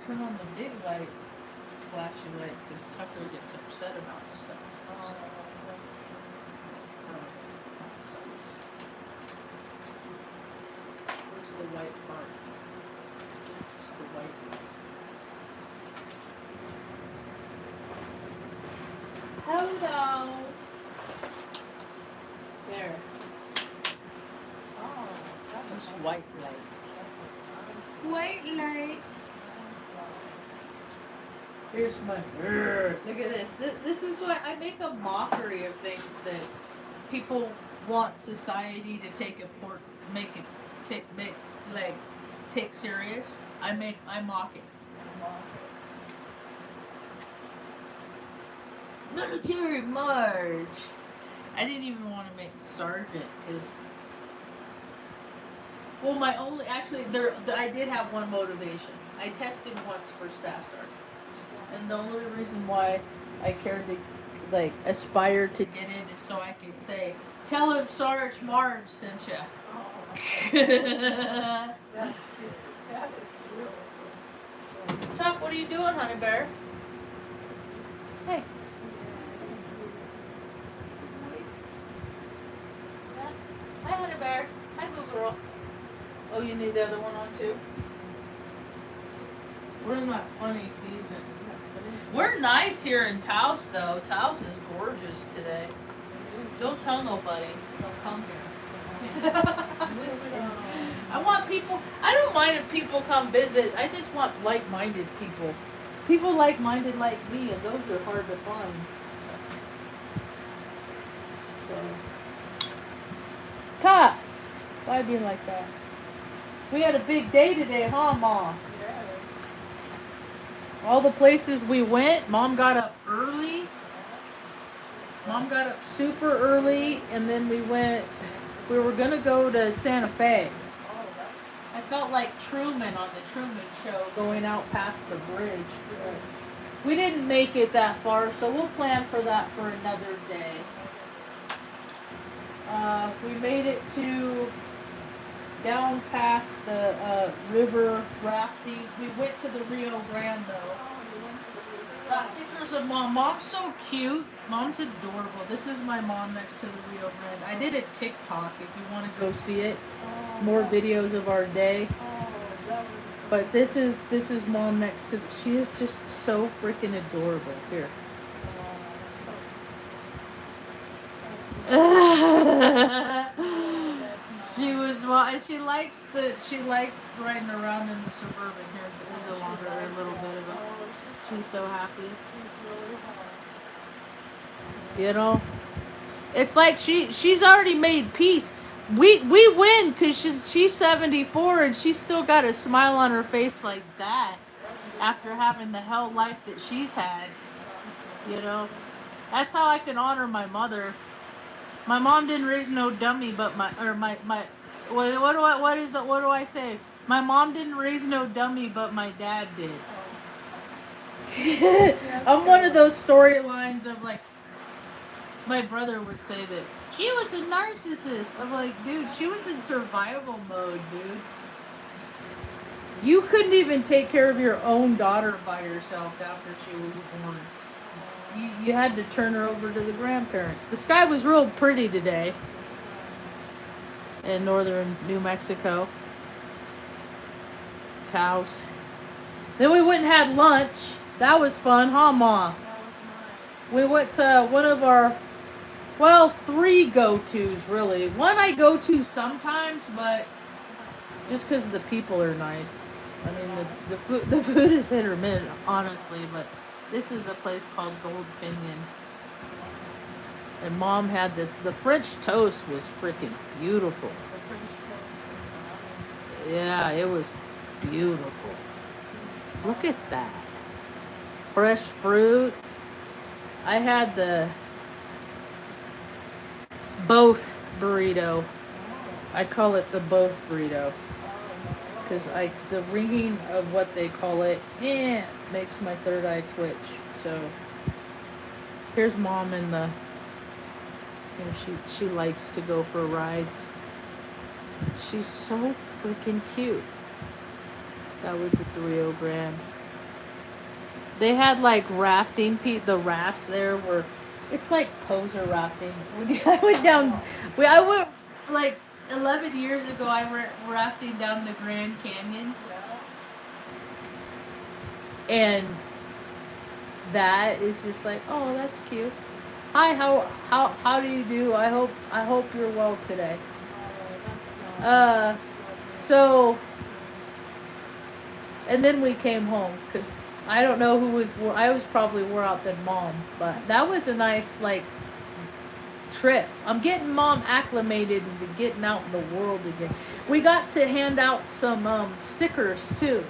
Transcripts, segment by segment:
turn on the big light, flashy light, because Tucker gets upset about stuff. Oh, So. that's Where's the white part? Just the white light. Hello. There. Oh, that's Just white light. White light. Here's my. Look at this. This is why I make a mockery of things that people want society to take take serious. I mock it. Military Marge. I didn't even want to make sergeant because. Well, I did have one motivation. I tested once for staff sergeant, and the only reason why I cared to aspire to get in is so I could say, "Tell him Sarge Marge sent ya." That's cute. That is beautiful. Tuck, what are you doing, honey bear? Hey. Hi, honey bear. Hi, boo girl. Oh, you need the other one on too? We're in that funny season. We're nice here in Taos, though. Taos is gorgeous today. Don't tell nobody. They'll come here. I want people. I don't mind if people come visit. I just want like-minded people. People like-minded like me, and those are hard to find. So. Cut! Why be like that? We had a big day today, huh, Mom? Yes. All the places we went, Mom got up early. Mom got up super early, and then we were going to go to Santa Fe. I felt like Truman on the Truman Show going out past the bridge. We didn't make it that far, so we'll plan for that for another day. We made it to down past the river rafting. We went to the Rio Grande though. Got pictures of Mom. Mom's so cute. Mom's adorable. This is my mom next to the Rio Grande. I did a TikTok if you want to go see it. More videos of our day. But this is Mom next to. She is just so freaking adorable. Here. She was she likes riding around in the Suburban. Here, there's a longer a little bit of it. She's so happy. You know, it's like she's already made peace. We win because she's 74 and she's still got a smile on her face like that after having the hell life that she's had. You know, that's how I can honor my mother. My mom didn't raise no dummy, but what do I say? My mom didn't raise no dummy, but my dad did. I'm one of those storylines of like, my brother would say that she was a narcissist. I'm like, dude, she was in survival mode, dude. You couldn't even take care of your own daughter by yourself after she was born. You had to turn her over to the grandparents. The sky was real pretty today in northern New Mexico. Taos. Then we went and had lunch. That was fun, huh, Ma? We went to one of our, 3 go-tos, really. One I go to sometimes, but just because the people are nice. I mean, the food is hit or miss, honestly, but this is a place called Gold Pinion. And Mom had this. The French toast was freaking beautiful. Yeah, it was beautiful. Look at that. Fresh fruit. I had the both burrito. I call it the both burrito. Because the ringing of what they call it, makes my third eye twitch. So here's Mom in the. She likes to go for rides. She's so freaking cute. That was at the Rio Grande. They had like rafting. The rafts there were. It's like poser rafting. When I went down, I went like 11 years ago. I went rafting down the Grand Canyon, and that is just like, oh, that's cute. Hi, how do you do? I hope you're well today. So, and then we came home because I don't know who was. I was probably more out than mom, but that was a nice like trip. I'm getting mom acclimated into getting out in the world again. We got to hand out some stickers too,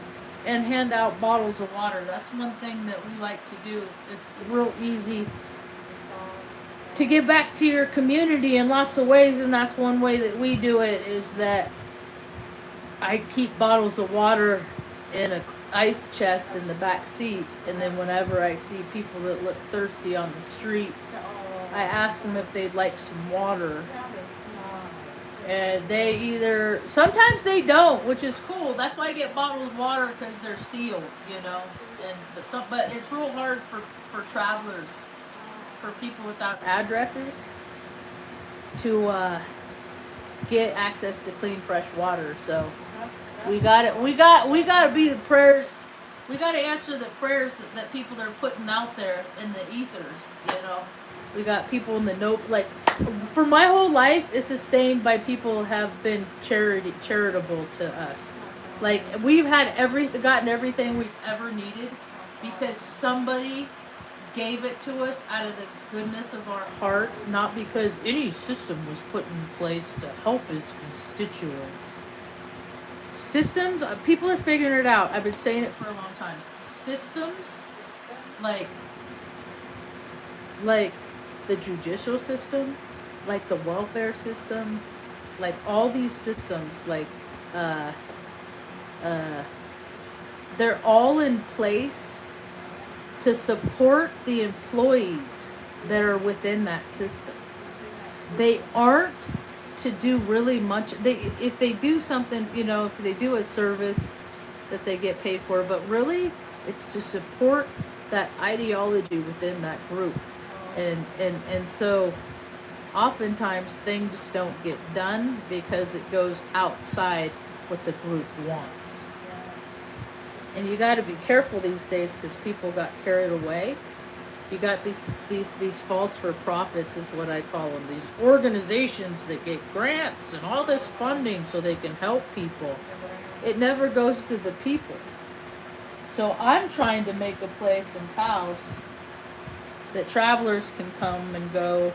and hand out bottles of water. That's one thing that we like to do. It's real easy to give back to your community in lots of ways, and that's one way that we do it is that I keep bottles of water in a ice chest in the back seat, and then whenever I see people that look thirsty on the street, I ask them if they'd like some water. And they either, sometimes they don't, which is cool. That's why I get bottled water, because they're sealed, you know. But it's real hard for travelers, for people without addresses, to get access to clean, fresh water. So we got to be the prayers. We got to answer the prayers that people are putting out there in the ethers, you know. We got people in the like, for my whole life is sustained by people who have been charitable to us. Like, we've had gotten everything we've ever needed because somebody gave it to us out of the goodness of our heart, not because any system was put in place to help its constituents. Systems, people are figuring it out. I've been saying it for a long time. Systems, like the judicial system, like the welfare system, like all these systems, like they're all in place to support the employees that are within that system. They aren't to do really much. If they do something, you know, if they do a service that they get paid for, but really it's to support that ideology within that group. And so oftentimes things don't get done because it goes outside what the group wants. And you got to be careful these days because people got carried away. You got these false for profits is what I call them. These organizations that get grants and all this funding so they can help people. It never goes to the people. So I'm trying to make a place in Taos that travelers can come and go.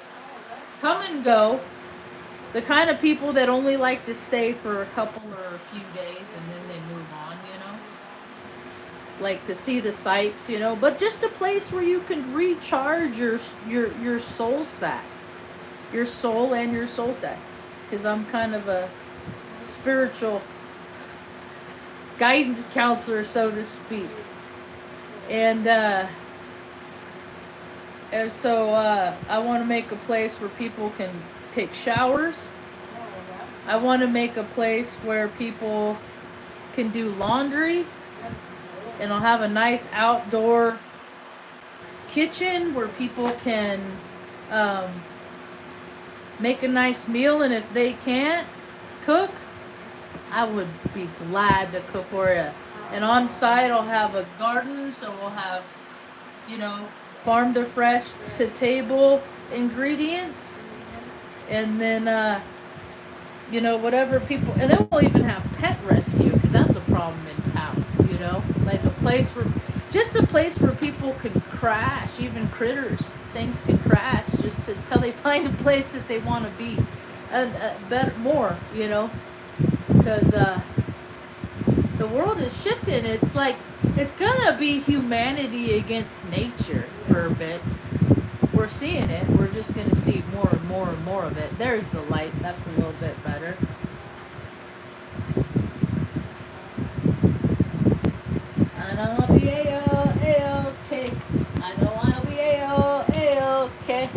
The kind of people that only like to stay for a couple or a few days and then they move on, you know. Like to see the sights, you know, but just a place where you can recharge your soul sack. Your soul and your soul sack. Because I'm kind of a spiritual guidance counselor, so to speak. And so I want to make a place where people can take showers. I want to make a place where people can do laundry. And I'll have a nice outdoor kitchen where people can make a nice meal. And if they can't cook, I would be glad to cook for you. And on site, I'll have a garden, so we'll have, you know, farm to fresh to table ingredients, and then you know, whatever people, and then we'll even have pet rescue because that's a problem in Taos, you know, like a place where people can crash, even critters, things can crash just till they find a place that they want to be, better, more, you know, because the world is shifting. It's like it's gonna be humanity against nature for a bit. We're seeing it. We're just gonna see more and more and more of it. There's the light. That's a little bit better. I know I'll be A-okay. I know I'll be A-okay.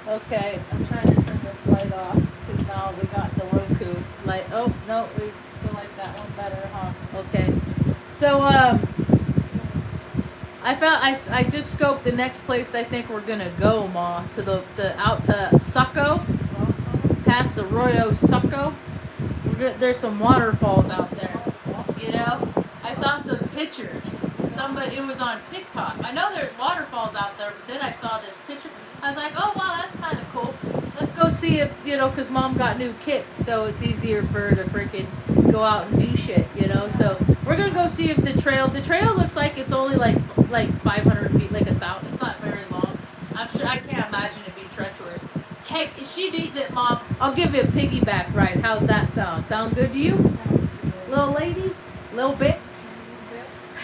Okay, I'm trying to turn this light off because now we got the Roku light. Oh no, we still like that one better, huh? Okay. So I just scoped the next place I think we're gonna go, Ma, to the out to Succo, past Arroyo Succo. There's some waterfalls out there. You know, I saw some pictures. Somebody, it was on TikTok. I know there's waterfalls out there, but then I saw this picture. I was like, oh wow, that's kind of cool. Let's go see if, you know, because Mom got new kicks, so it's easier for her to freaking go out and do shit, you know. So we're gonna go see if the trail looks like it's only like 500 feet, like 1,000. It's not very long. I'm sure, I can't imagine it be treacherous. Heck, if she needs it, Mom, I'll give you a piggyback ride. How's that sound? Sound good to you? Little lady? Little bits?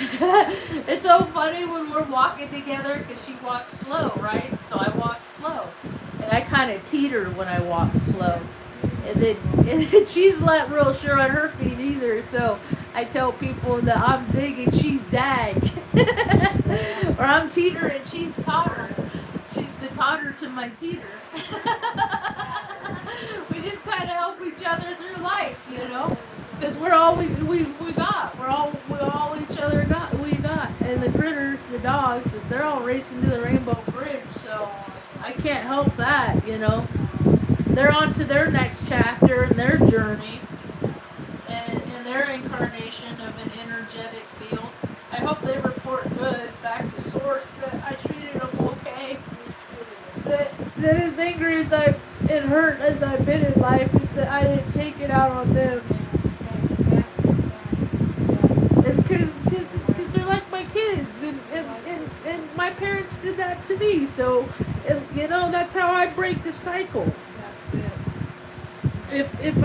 It's so funny when we're walking together because she walks slow, right? So I walk slow. And I kind of teeter when I walk slow. And she's not real sure on her feet either. So I tell people that I'm zig and she's zag. Or I'm teeter and she's totter. She's the totter to my teeter. We just kind of help each other through life, you know? Because we're all we got. We're all each other got. We got. And the critters, the dogs, they're all racing to the Rainbow Bridge. So I can't help that, you know. They're on to their next chapter in their journey and in their incarnation of an energetic field. I hope they report good back to source that I treated them okay. That as angry as and hurt as I've been in life is that I didn't take it out on them. Because they're like my kids, and my parents did that to me. So, you know, that's how I break the cycle. If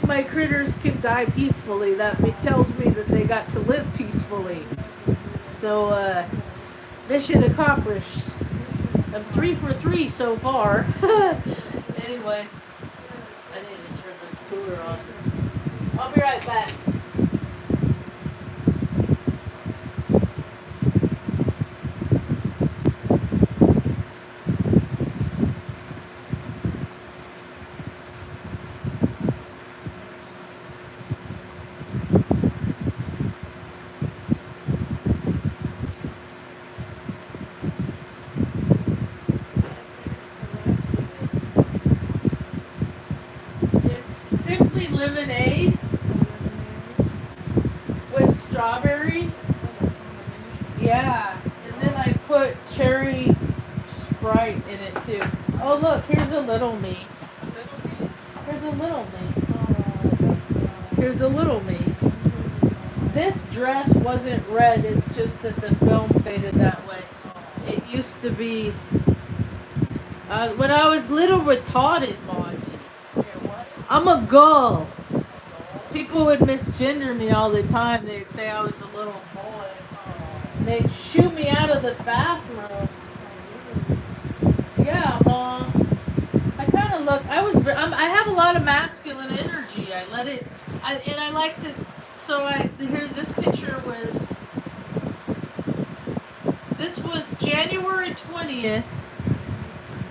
my critters can die peacefully, that tells me that they got to live peacefully. So, mission accomplished. I'm 3 for 3 so far. Anyway, I need to turn this cooler on. I'll be right back. Lemonade with strawberry. Yeah, and then I put cherry Sprite in it too. Oh look, here's a little me. Here's a little me. Here's a little me. This dress wasn't red, it's just that the film faded that way. It used to be when I was little retarded, Marge. I'm a girl. People would misgender me all the time. They'd say I was a little boy. And they'd shoo me out of the bathroom. Yeah, Mom. I kind of look. I have a lot of masculine energy. I let it. And I like to. So here's this picture was. This was January 20th,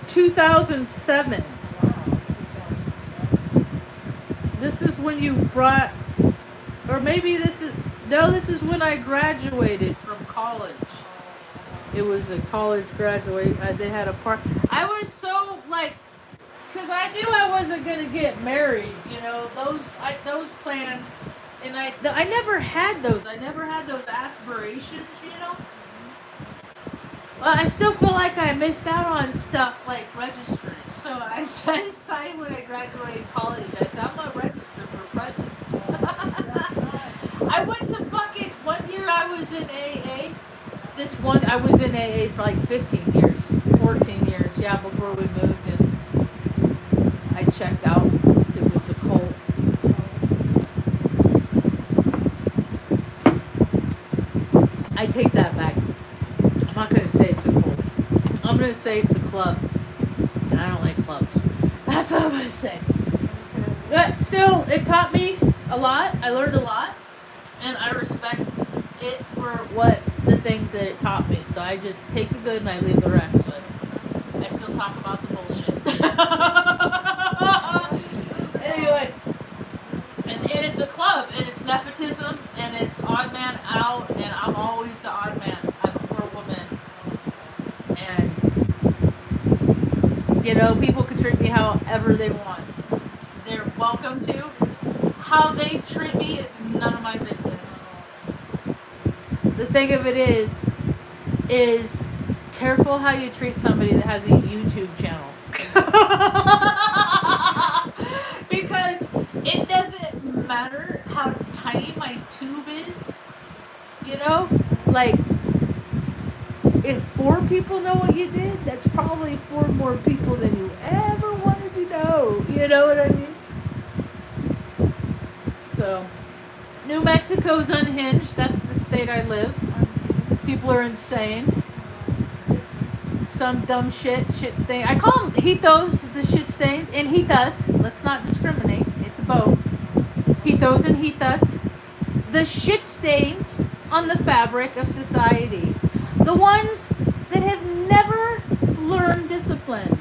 2007. This is when you brought, or maybe this is when I graduated from college. It was a college graduate. They had a part. I was so like, because I knew I wasn't going to get married, you know, those plans, and I never had those. I never had those aspirations, you know. Well, I still feel like I missed out on stuff like registry. So I signed when I graduated college. I said, I'm going to register for presents. I went to fucking, one year I was in AA. I was in AA for like 15 years, 14 years, yeah, before we moved, and I checked out because it's a cult. I take that back. I'm not going to say it's a cult. I'm going to say it's a club. And I don't like clubs. That's what I'm going to say. But still, it taught me a lot. I learned a lot. And I respect it for the things that it taught me. So I just take the good and I leave the rest. But I still talk about the bullshit. Anyway. And it's a club. And it's nepotism. And it's You know, people can treat me however they want. They're welcome to. How they treat me is none of my business. The thing of it is careful how you treat somebody that has a YouTube channel. Because it doesn't matter how tiny my tube is, you know? Like, if 4 people know what you did, that's probably 4 more people than you ever wanted to know. You know what I mean? So, New Mexico's unhinged. That's the state I live. People are insane. Some dumb shit stain. I call them hitos, the shit stains, and hitas. Let's not discriminate. It's both. Hitos and hitas. The shit stains on the fabric of society. The ones that have never learned discipline.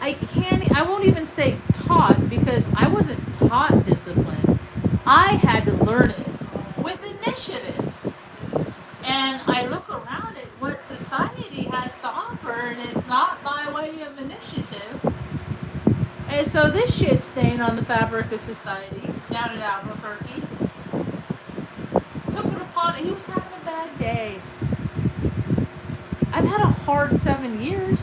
I won't even say taught, because I wasn't taught discipline. I had to learn it with initiative. And I look around at what society has to offer, and it's not by way of initiative. And so this shit stain on the fabric of society down in Albuquerque took it upon it. He was having a bad day. I've had a hard 7 years,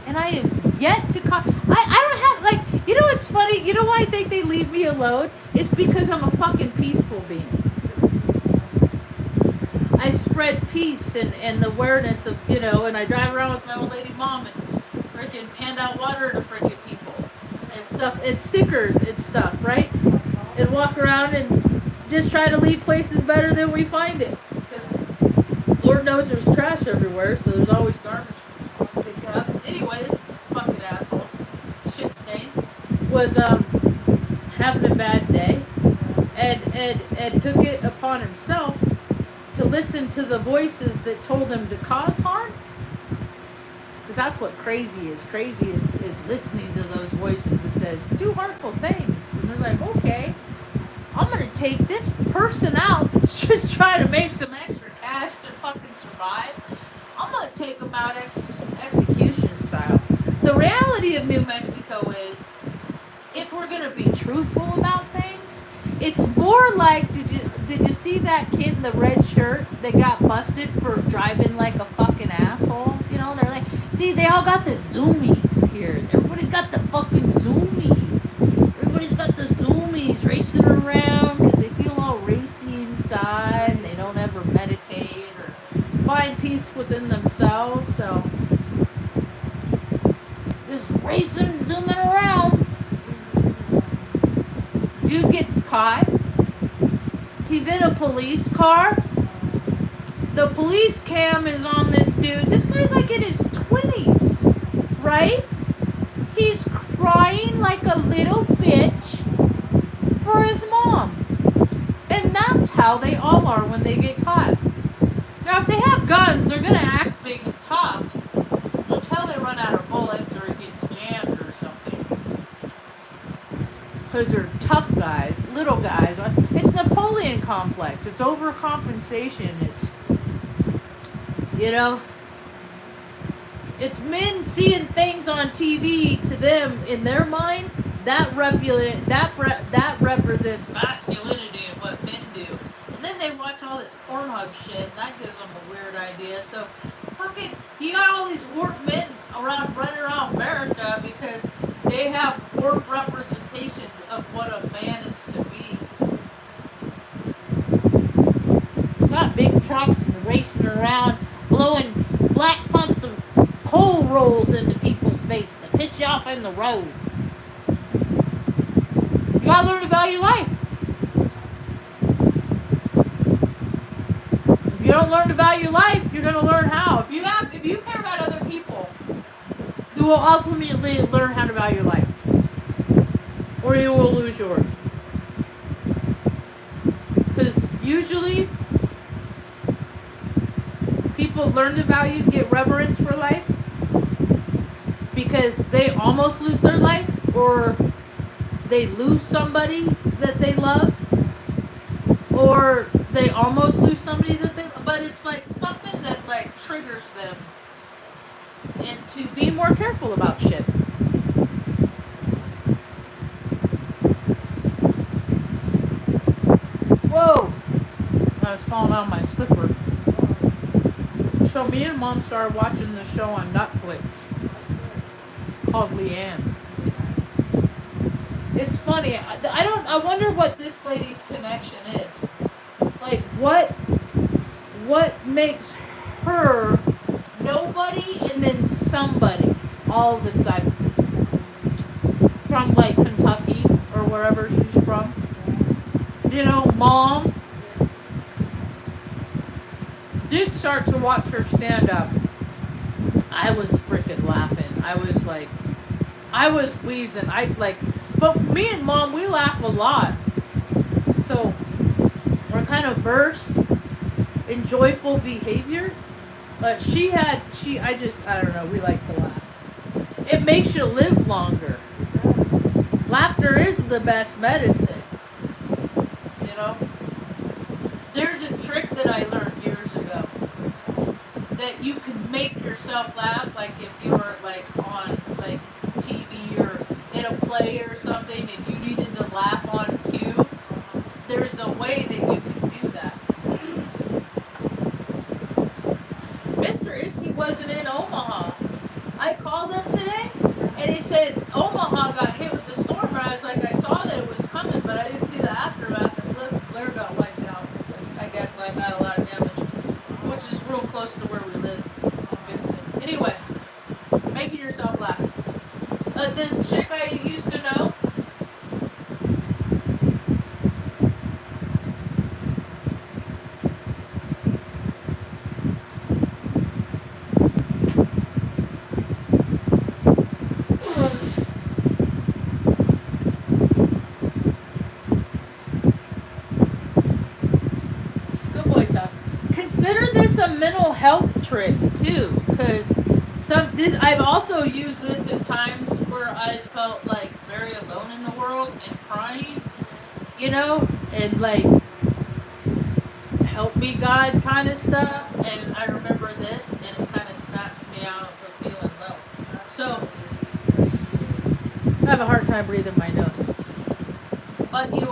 and I have yet to I don't have, like, you know what's funny? You know why I think they leave me alone? It's because I'm a fucking peaceful being. I spread peace and the awareness of, you know, and I drive around with my old lady mom and freaking hand out water to freaking people and stuff, and stickers and stuff, right? And walk around and just try to leave places better than we find it. Because Lord knows there's trash everywhere, so there's always garbage to pick up. Anyways, fucking asshole, shit stain, was having a bad day and took it upon himself to listen to the voices that told him to cause harm. Because that's what crazy is. Crazy is listening to those voices that says, do harmful things. And they're like, okay, I'm going to take this person out that's just trying to make some extra cash to fucking survive. I'm going to take them out execution style. The reality of New Mexico is, if we're going to be truthful about things, it's more like, did you see that kid in the red shirt that got busted for driving like a fucking asshole? You know, they're like, see, they all got the zoomies here. Everybody's got the fucking zoomies. Everybody's got the zoomies racing around because they feel all racy inside and they don't ever meditate or find peace within themselves. So, just racing, zooming around. Dude gets caught. He's in a police car. The police cam is on this dude. This guy's like in his 20s, right? He's crying like a little bitch for his mom. And that's how they all are when they get caught. Now, if they have guns, they're going to act big and tough until they run out of bullets or it gets jammed or something. Because they're tough guys, little guys. It's Napoleon complex. It's overcompensation. It's, you know, it's men seeing things on TV. To them, in their mind, that represents masculinity and what men do. And then they watch all this Pornhub shit, and that gives them a weird idea. So, fucking, you got all these warped men running around America because they have warped representations of what a man is to be. Got big trucks and racing around, blowing black puffs of coal rolls into people's face to piss you off in the road. You gotta learn to value life. If you don't learn to value life, you're gonna learn how. If you care about other people, you will ultimately learn how to value life. Or you will lose yours. Because usually, people learn to value, get reverence for life because they almost lose their life, or they lose somebody that they love, or they almost lose somebody that they love, but it's like something that like triggers them and to be more careful about shit. Whoa! I was falling out of my slipper. So me and Mom started watching this show on Netflix called Leanne. It's funny. I wonder what this lady's connection is. Like what makes her nobody and then somebody all of a sudden from like Kentucky or wherever she's from. You know, Mom did start to watch her stand up. I was freaking laughing. I was wheezing. But me and Mom, we laugh a lot. So we're kind of versed in joyful behavior. But I don't know, we like to laugh. It makes you live longer. Laughter is the best medicine. You know? There's a trick that I learned years ago. That you can make yourself laugh, like if you were like on like TV or in a play or something and you needed to laugh on cue. There's a way that you can do that. Mr. Iskey wasn't in Omaha. I called him today and he said Omaha got hit with the storm. And I was like, I saw that it was coming, but I didn't see the aftermath. And look, Blair got wiped out. I guess like got a lot of damage, which is real close to where we live in Vincent. Anyway, making yourself laugh. This chick I used to know. Good boy, Tough. Consider this a mental health trick too, because I've also used this in times where I felt like very alone in the world and crying, you know, and like help me God kind of stuff. And I remember this, and it kind of snaps me out of feeling low. So I have a hard time breathing my nose, but you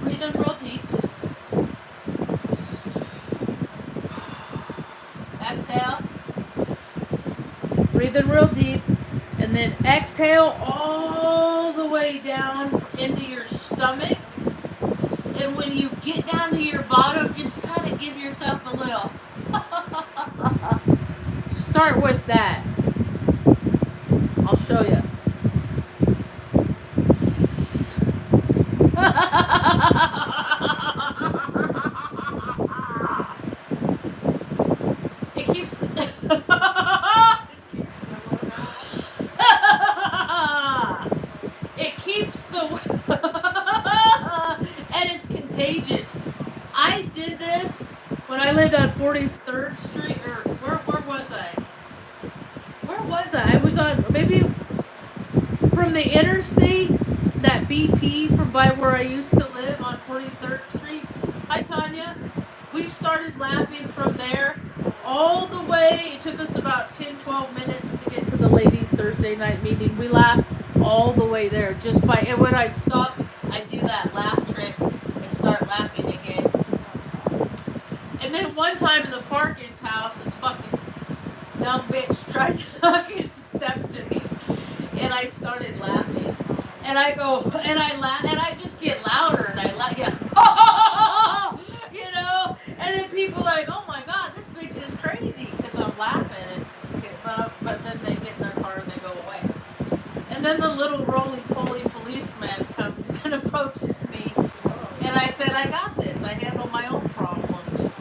breathe in real deep. Exhale. Breathe in real deep. And then exhale all the way down into your stomach. And when you get down to your bottom, just kind of give yourself a little. Start with that. I'll show you. It keeps. It keeps the. And it's contagious. I did this when I lived on 43rd Street, or where was I? Where was I? I was on, maybe from the interstate, that BP from by where I used to live on 43rd Street. Hi, Tanya. We started laughing from there all the way. It took us about 10, 12 minutes to get to the ladies' Thursday night meeting. We laughed all the way there just by, and when I'd stop, I'd do that laugh trick and start laughing again. And then one time in the park in Taos, this fucking dumb bitch tried to fucking step to me. And I started laughing. And I go, and I laugh, and I just get louder, and I laugh, yeah. You know? And then people are like, oh my God, this bitch is crazy, because I'm laughing. And, but then they get in their car and they go away. And then the little roly-poly policeman comes and approaches me. And I said, I got this. I handle my own problems.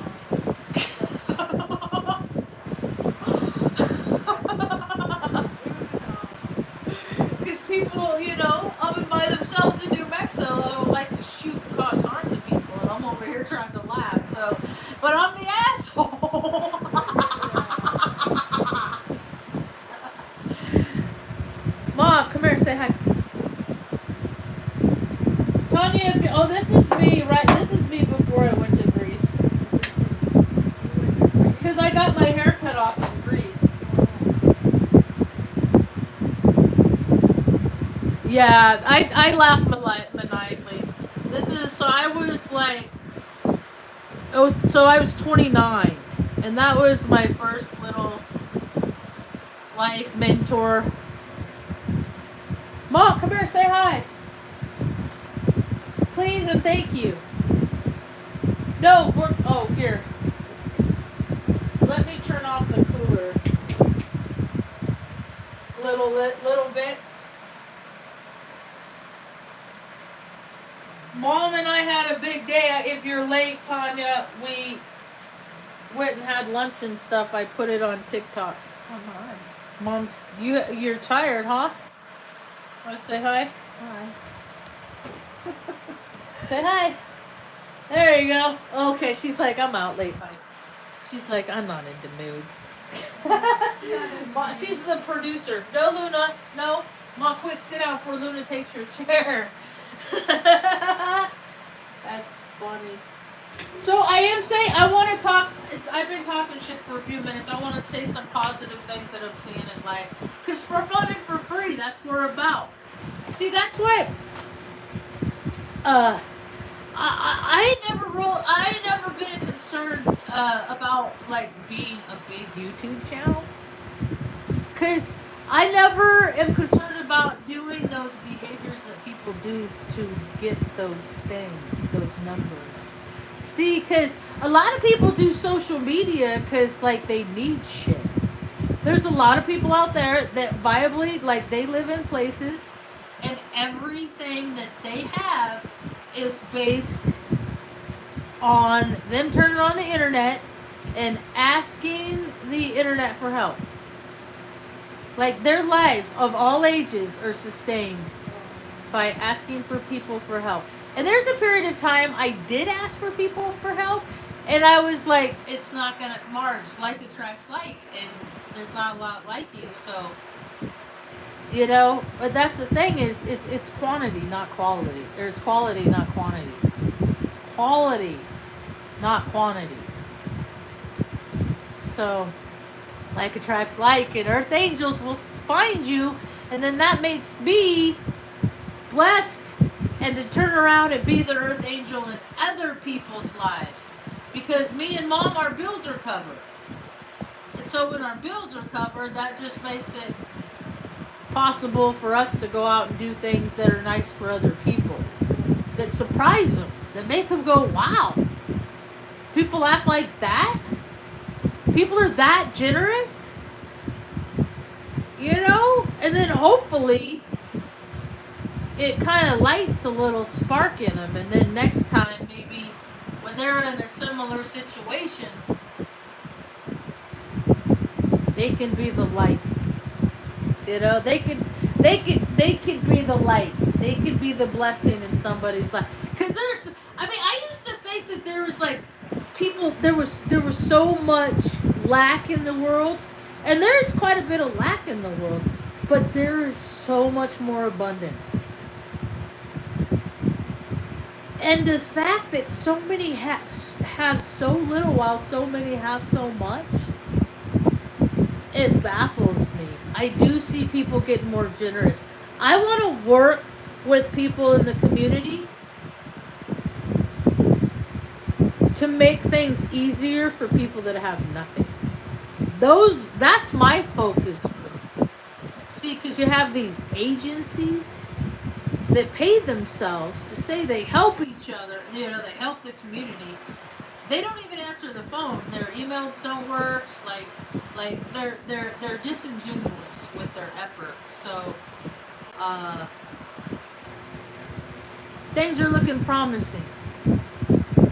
Because people, you know, up and by themselves in New Mexico like to shoot and cause harm to people. And I'm over here trying to laugh. So, but I'm the asshole. Ma, come here, say hi. Tanya, this is me, right? This is me before I went to Greece. Because I got my hair cut Yeah, I laugh maniacally. This is so I was like, oh, so I was 29, and that was my first little life mentor. Mom, come here, say hi. Please and thank you. No, oh, here. Let me turn off the cooler. Little bits. Mom and I had a big day. If you're late, Tanya, we went and had lunch and stuff. I put it on TikTok. Oh, hi. Mom's, you're tired, huh? Want to say hi? Hi. Say hi. There you go. Okay, she's like, I'm out late. Bye. She's like, I'm not in the mood. Mom, she's the producer. No, Luna. No. Mom, quick, sit down before Luna takes your chair. That's funny. So I am saying, I want to talk, I've been talking shit for a few minutes. I want to say some positive things that I'm seeing in life. Because for fun and for free, that's what we're about. See, that's what, I ain't never been concerned about like being a big YouTube channel, because I never am concerned about doing those behaviors that people do to get those things, those numbers. See, because a lot of people do social media because like they need shit. There's a lot of people out there that viably, like, they live in places and everything that they have is based on them turning on the internet and asking the internet for help. Like, their lives of all ages are sustained by asking for people for help. And there's a period of time I did ask for people for help, and I was like, it's not gonna, Marge, like attracts like, and there's not a lot like you, so, you know, but that's the thing is, it's quantity, not quality. Or it's quality, not quantity. It's quality, not quantity. So, like attracts like, and earth angels will find you, and then that makes me blessed and to turn around and be the earth angel in other people's lives. Because me and Mom, our bills are covered. And so when our bills are covered, that just makes it possible for us to go out and do things that are nice for other people. That surprise them. That make them go, wow. People act like that? People are that generous? You know? And then hopefully it kind of lights a little spark in them, and then next time maybe when they're in a similar situation, they can be the light. You know, they can be the light. They can be the blessing in somebody's life. Because I used to think that there was like people, there was so much lack in the world, and there's quite a bit of lack in the world, but there is so much more abundance. And the fact that so many have so little while so many have so much, it baffles me. I do see people get more generous. I want to work with people in the community to make things easier for people that have nothing. That's my focus group. See, because you have these agencies that pay themselves to say they help each other, you know, they help the community. They don't even answer the phone. Their emails don't work. Like they're disingenuous with their efforts. So things are looking promising.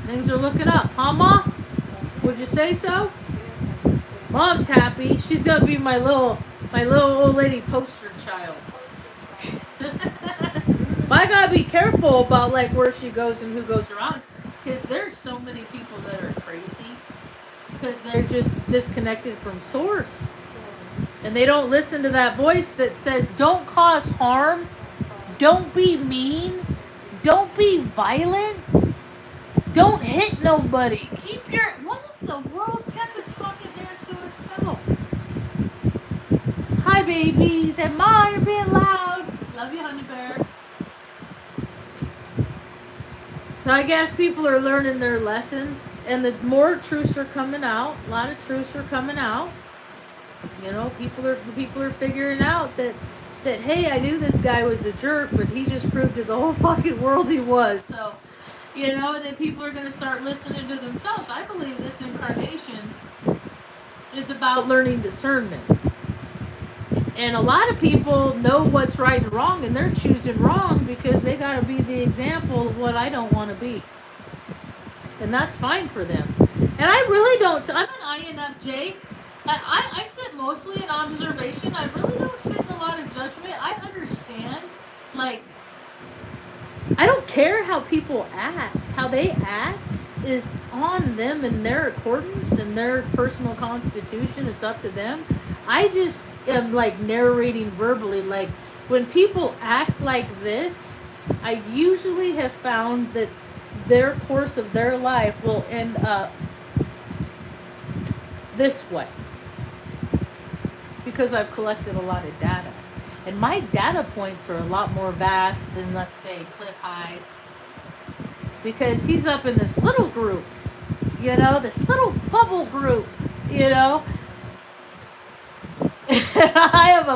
Things are looking up, huh, Ma? Would you say so? Mom's happy. She's gonna be my little old lady poster child. But I gotta be careful about like where she goes and who goes around, because there's so many people that are crazy because they're just disconnected from source, and they don't listen to that voice that says, "Don't cause harm, don't be mean, don't be violent, don't hit nobody. Keep your." What if the world kept its fucking hands to itself? Hi, babies, and Ma, you're being loud. Love you, honey bear. So I guess people are learning their lessons, and the more truths are coming out. A lot of truths are coming out. You know, people are figuring out that hey, I knew this guy was a jerk, but he just proved to the whole fucking world he was. So, you know, and then people are going to start listening to themselves. I believe this incarnation is about learning discernment. And a lot of people know what's right and wrong, and they're choosing wrong because they got to be the example of what I don't want to be. And that's fine for them. And I really don't. I'm an INFJ. I sit mostly in observation. I really don't sit in a lot of judgment. I understand. Like, I don't care how people act. How they act is on them and their accordance and their personal constitution. It's up to them. I just am like narrating verbally. Like, when people act like this, I usually have found that their course of their life will end up this way. Because I've collected a lot of data. And my data points are a lot more vast than, let's say, Cliff High's. Because he's up in this little group. You know, this little bubble group. You know. I have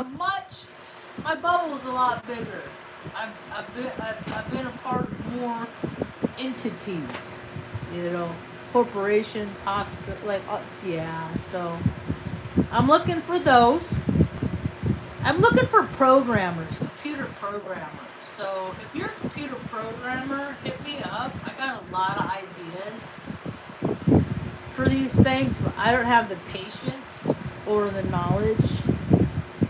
my bubble's a lot bigger. I've been a part of more entities. You know. Corporations, hospital, like, yeah, so I'm looking for those. I'm looking for programmers, computer programmers. So if you're a computer programmer, hit me up. I got a lot of ideas for these things, but I don't have the patience or the knowledge.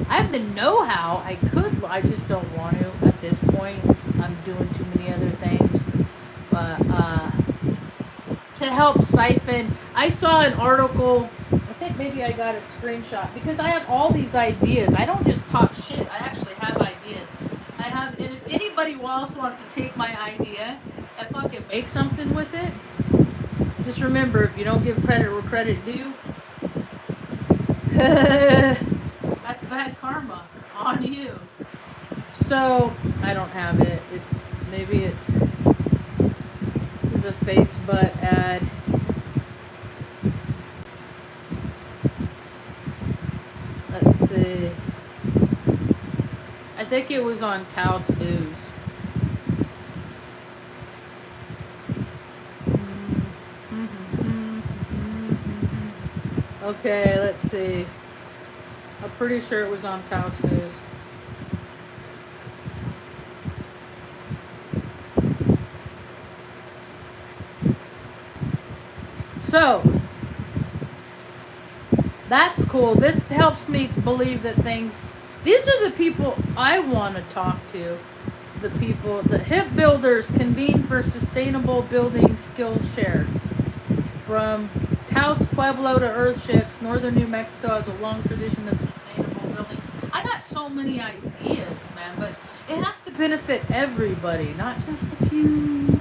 I have the know-how. I just don't want to at this point. I'm doing too many other things. But to help siphon, I saw an article. I think maybe I got a screenshot because I have all these ideas. I don't just talk shit. I actually have ideas. And if anybody else wants to take my idea and fucking make something with it, just remember, if you don't give credit where credit due, that's bad karma on you. So I don't have it. It's a face butt ad. Let's see. I think it was on Taos News. Okay, let's see. I'm pretty sure it was on Taos News. So, that's cool. This helps me believe that these are the people I want to talk to. The people, the hip builders convene for sustainable building skills shared. From Taos Pueblo to Earthships, northern New Mexico has a long tradition of sustainable building. I got so many ideas, man, but it has to benefit everybody, not just a few.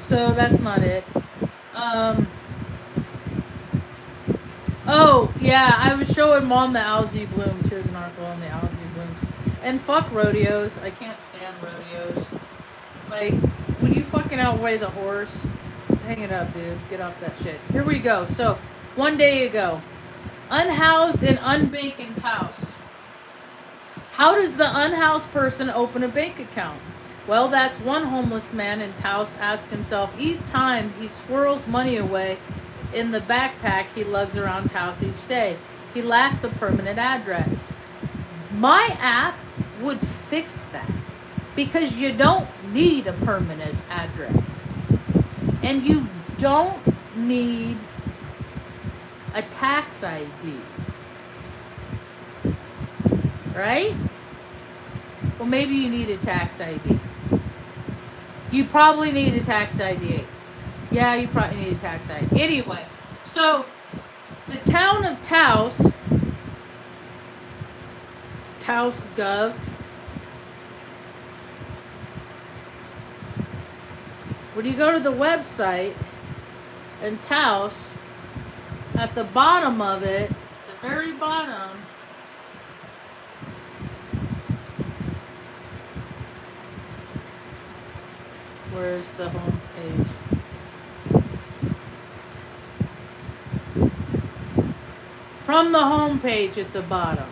So that's not it. Oh, yeah, I was showing Mom the algae blooms. Here's an article on the algae blooms. And fuck rodeos. I can't stand rodeos. Like, when you fucking outweigh the horse, hang it up, dude. Get off that shit. Here we go. So, one day ago. Unhoused and unbanked in Taos. How does the unhoused person open a bank account? Well, that's one homeless man in Taos asked himself each time he squirrels money away in the backpack he lugs around Taos each day. He lacks a permanent address. My app would fix that because you don't need a permanent address. And you don't need a tax ID. Right? Well, maybe you need a tax ID. You probably need a tax ID. Yeah, you probably need a tax ID. Anyway, so the town of Taos Gov, when you go to the website in Taos, at the bottom of it, the very bottom, Where's the home page? From the home page at the bottom.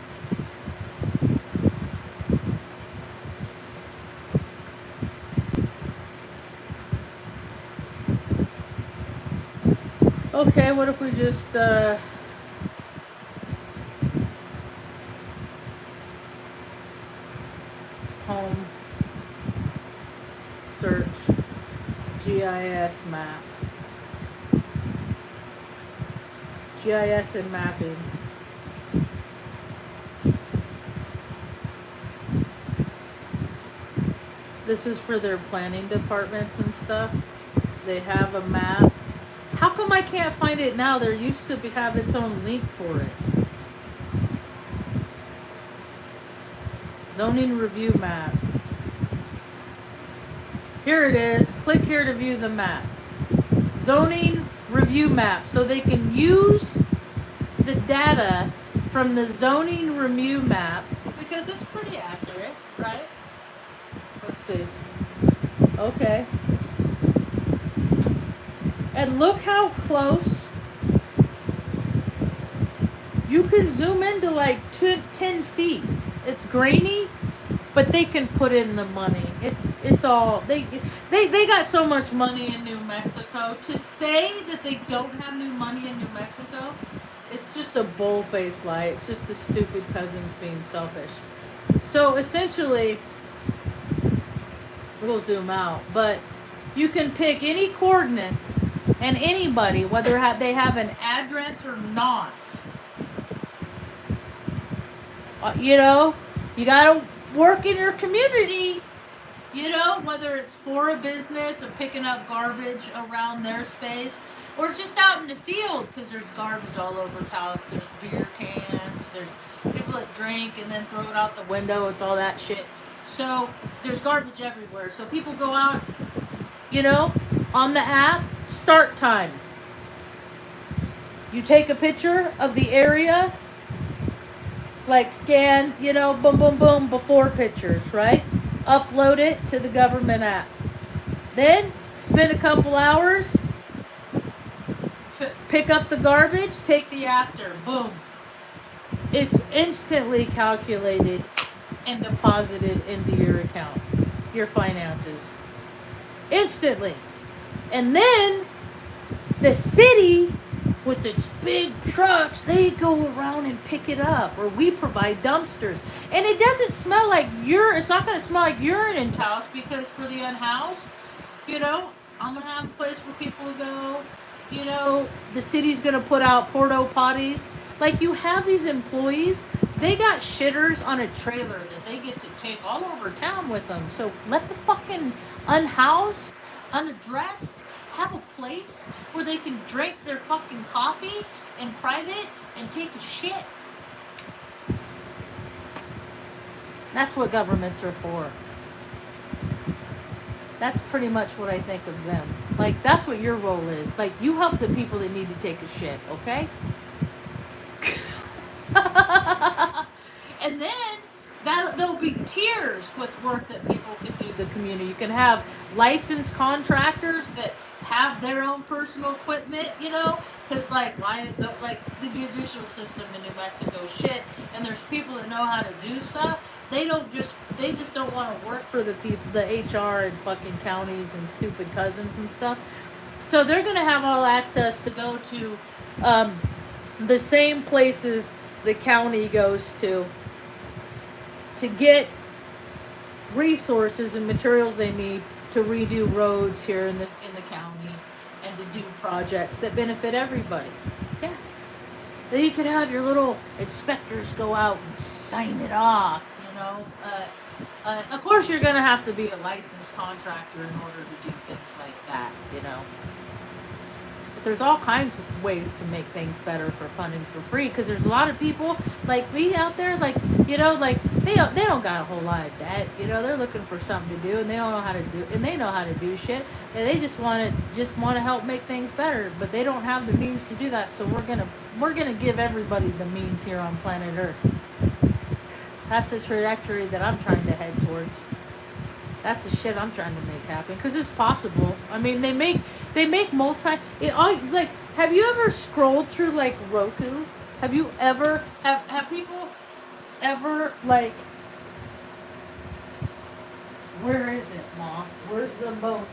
Okay, what if we just home search GIS map. GIS and mapping. This is for their planning departments and stuff. They have a map. How come I can't find it now? There used to have its own link for it. Zoning review map. Here it is. Click here to view the map. Zoning review map. So they can use the data from the zoning review map because it's pretty accurate, right? Let's see. Okay. And look how close. You can zoom into like 10 feet. It's grainy, but they can put in the money. It's all they got so much money in New Mexico. To say that they don't have new money in New Mexico, it's just a bull-faced lie. It's just the stupid cousins being selfish. So essentially, we'll zoom out, but you can pick any coordinates and anybody, whether they have an address or not. You know, you gotta work in your community, you know, whether it's for a business or picking up garbage around their space or just out in the field because there's garbage all over Taos. There's beer cans, there's people that drink and then throw it out the window. It's all that shit. So there's garbage everywhere. So people go out, you know, on the app, start time. You take a picture of the area, like scan, you know, boom, boom, boom, before pictures, right? Upload it to the government app. Then spend a couple hours, pick up the garbage, take the after, boom. It's instantly calculated and deposited into your account, your finances. Instantly. And then the city with its big trucks, they go around and pick it up, or we provide dumpsters. And it doesn't smell like urine. It's not going to smell like urine in Taos because for the unhoused, you know, I'm going to have a place where people go. You know, the city's going to put out porta potties. Like, you have these employees, they got shitters on a trailer that they get to take all over town with them. So let the fucking unhoused, unaddressed, have a place where they can drink their fucking coffee in private and take a shit. That's what governments are for. That's pretty much what I think of them. Like, that's what your role is. Like, you help the people that need to take a shit, okay? And then there'll be tiers with work that people can do in the community. You can have licensed contractors that have their own personal equipment, you know, because like the judicial system in New Mexico shit, and there's people that know how to do stuff. They just don't want to work for the people, the HR and fucking counties and stupid cousins and stuff. So they're gonna have all access to go to the same places the county goes to get resources and materials they need to redo roads here in the county and to do projects that benefit everybody. Yeah. Then you could have your little inspectors go out and sign it off, you know. Of course, you're going to have to be a licensed contractor in order to do things like that, you know. But there's all kinds of ways to make things better for fun and for free, because there's a lot of people like me out there, like, you know, like they don't got a whole lot of debt, you know. They're looking for something to do, and they don't know how to do, and they know how to do shit, and they just want to help make things better, but they don't have the means to do that. So we're gonna give everybody the means here on planet Earth. That's the trajectory that I'm trying to head towards. That's the shit I'm trying to make happen because it's possible. I mean, they make multi. Like, have you ever scrolled through like Roku? Have you ever have people ever like? Where is it, Mom? Where's the boat?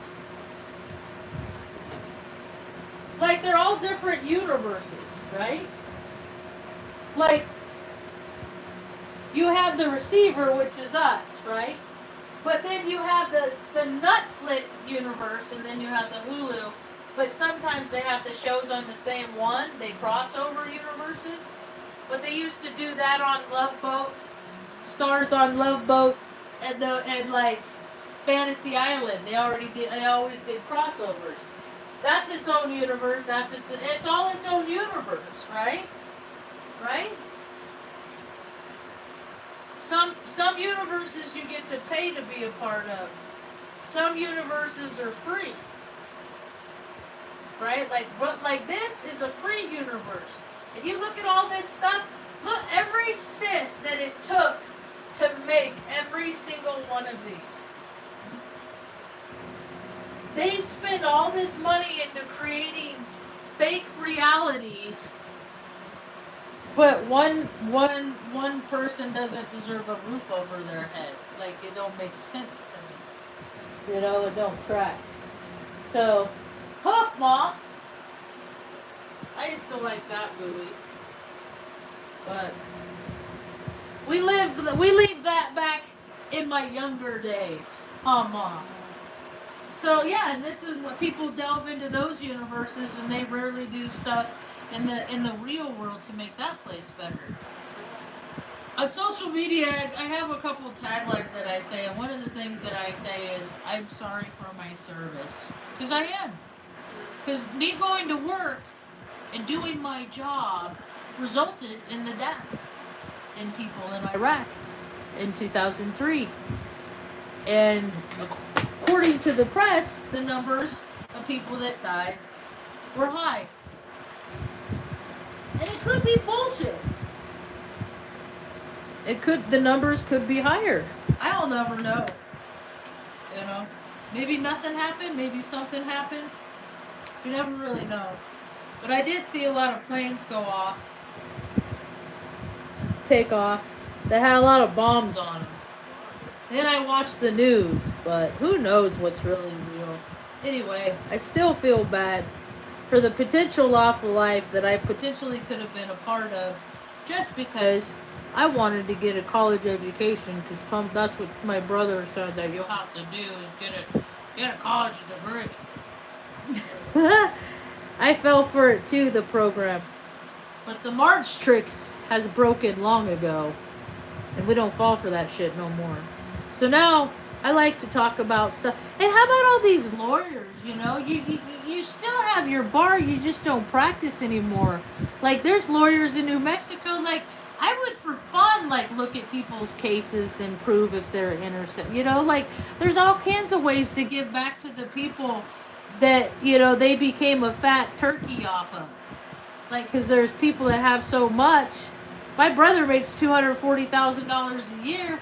Like, they're all different universes, right? Like, you have the receiver, which is us, right? But then you have the Netflix universe, and then you have the Hulu. But sometimes they have the shows on the same one. They cross over universes. But they used to do that on Love Boat, Stars on Love Boat, and like Fantasy Island. They always did crossovers. That's its own universe. It's all its own universe, right? Right? Some universes you get to pay to be a part of. Some universes are free. Right? Like this is a free universe. And you look at all this stuff, look every cent that it took to make every single one of these. They spend all this money into creating fake realities, but one person doesn't deserve a roof over their head. Like, it don't make sense to me. You know, it don't track. So, Hook, Mom! I used to like that movie. But we leave that back in my younger days. Huh, Mom? So yeah, and this is what people delve into those universes, and they rarely do stuff in the real world to make that place better. On social media, I have a couple of taglines that I say, and one of the things that I say is, "I'm sorry for my service," because I am. Because me going to work and doing my job resulted in the death in people in Iraq in 2003, and according to the press, the numbers of people that died were high. And it could be bullshit. The numbers could be higher. I'll never know. You know? Maybe nothing happened, maybe something happened. You never really know. But I did see a lot of planes go off. Take off. They had a lot of bombs on them. Then I watched the news, but who knows what's really real. Anyway, I still feel bad for the potential loss of life that I potentially could have been a part of just because I wanted to get a college education, because that's what my brother said that you'll have to do is get a college degree. I fell for it too, the program. But the Marge tricks has broken long ago, and we don't fall for that shit no more. So now I like to talk about stuff. And how about all these lawyers? You know, you still have your bar, you just don't practice anymore. Like, there's lawyers in New Mexico. Like, I would for fun look at people's cases and prove if they're innocent. You know, like, there's all kinds of ways to give back to the people that, you know, they became a fat turkey off of. Like, because there's people that have so much. My brother makes $240,000 a year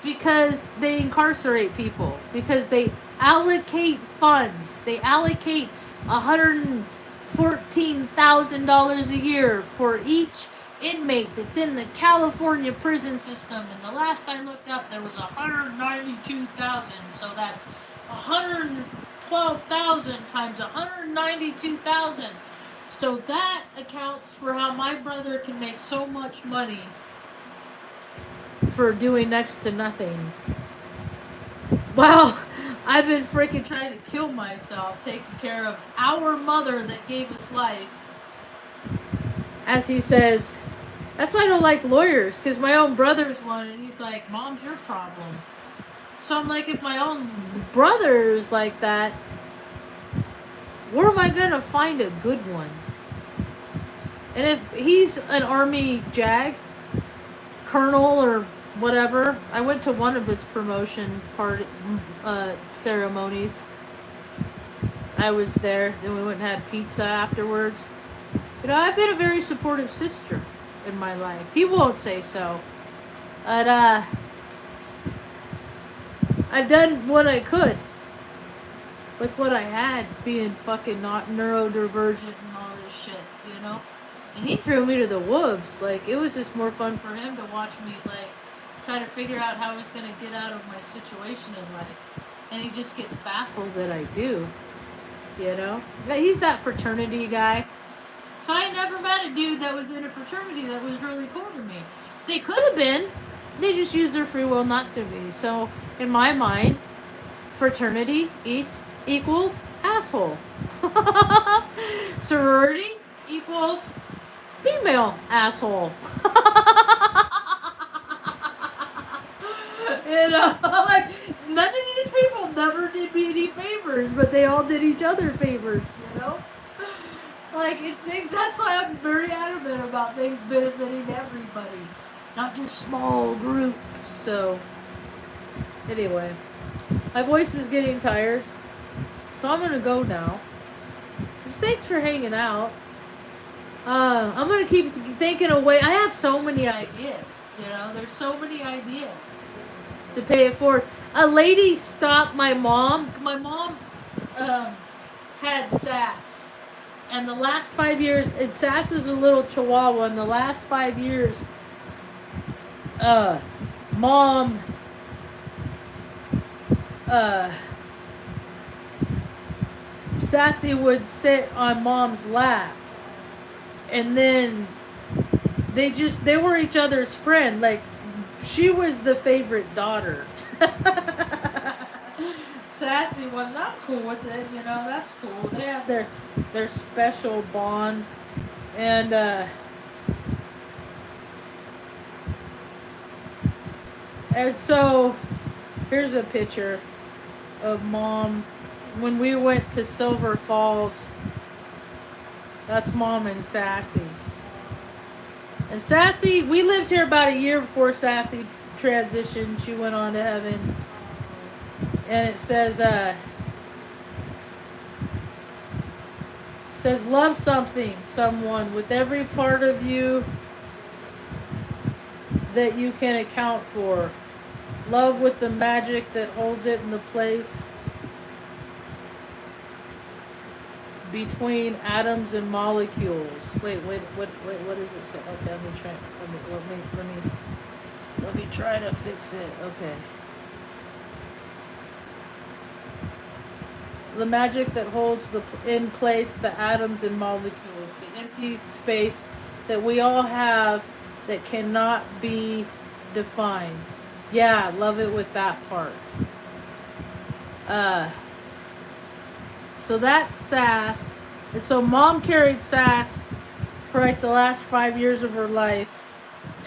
because they incarcerate people, because they allocate funds. They allocate $114,000 a year for each inmate that's in the California prison system. And the last I looked up, there was 192,000. So that's 112,000 times 192,000. So that accounts for how my brother can make so much money for doing next to nothing. Well, I've been freaking trying to kill myself, taking care of our mother that gave us life. As he says, that's why I don't like lawyers, because my own brother's one, and he's like, Mom's your problem. So I'm like, if my own brother's like that, where am I going to find a good one? And if he's an Army JAG, colonel or whatever, I went to one of his promotion ceremonies. I was there, then we went and had pizza afterwards. You know, I've been a very supportive sister in my life. He won't say so. But, I I've done what I could with what I had, being fucking not neurodivergent and all this shit, you know? And he threw me to the wolves. Like, it was just more fun for him to watch me, like, try to figure out how I was going to get out of my situation in life. And he just gets baffled that I do, you know? He's that fraternity guy. So I never met a dude that was in a fraternity that was really cool to me. They could have been. They just used their free will not to be. So, in my mind, fraternity equals asshole. Sorority equals female asshole. You know, like, none of these people never did me any favors, but they all did each other favors, you know? Like, that's why I'm very adamant about things benefiting everybody, not just small groups. So, anyway, my voice is getting tired, so I'm gonna go now. Just thanks for hanging out. I'm gonna keep thinking away. I have so many ideas, you know, there's so many ideas to pay it forward. A lady stopped my mom. My mom had sass. And the last 5 years, Sass is a little chihuahua. In the last 5 years, Mom, Sassy would sit on Mom's lap. And then they were each other's friend. Like, she was the favorite daughter. Sassy was, I'm cool with it, you know, that's cool. They have their special bond. And so here's a picture of Mom when we went to Silver Falls. That's Mom and Sassy. And Sassy, we lived here about a year before Sassy transitioned. She went on to heaven. And it says, love someone with every part of you that you can account for. Love with the magic that holds it in the place between atoms and molecules. Wait, what does it say? Okay, let me try to fix it. Okay. The magic that holds in place the atoms and molecules, the empty space that we all have that cannot be defined. Yeah, love it with that part. So that's Sass. And so Mom carried Sass for like the last 5 years of her life.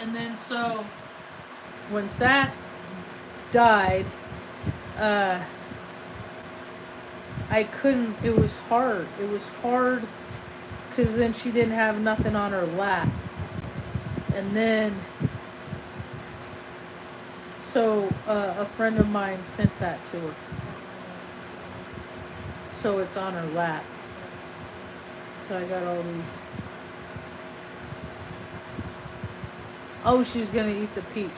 And then so when Sass died, I couldn't, it was hard. It was hard because then she didn't have nothing on her lap. And then, so a friend of mine sent that to her. So it's on her lap. So I got all these. Oh, she's going to eat the peach.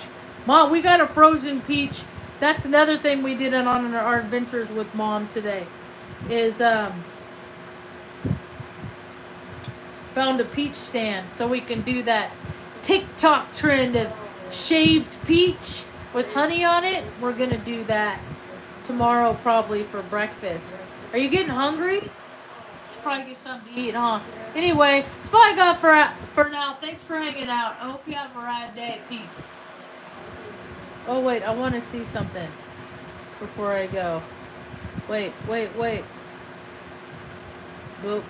Mom, we got a frozen peach. That's another thing we did on our adventures with Mom today. Is found a peach stand so we can do that TikTok trend of shaved peach with honey on it. We're gonna do that tomorrow probably for breakfast. Are you getting hungry? Should probably get something to eat, huh? Anyway, that's all I got for now. Thanks for hanging out. I hope you have a rad day. Peace. Oh wait, I want to see something before I go. Wait. Boop.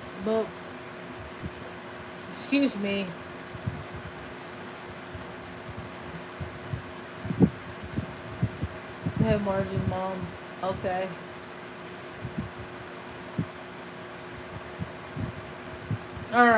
Excuse me. Hey, Marge and Mom. Okay. Alright.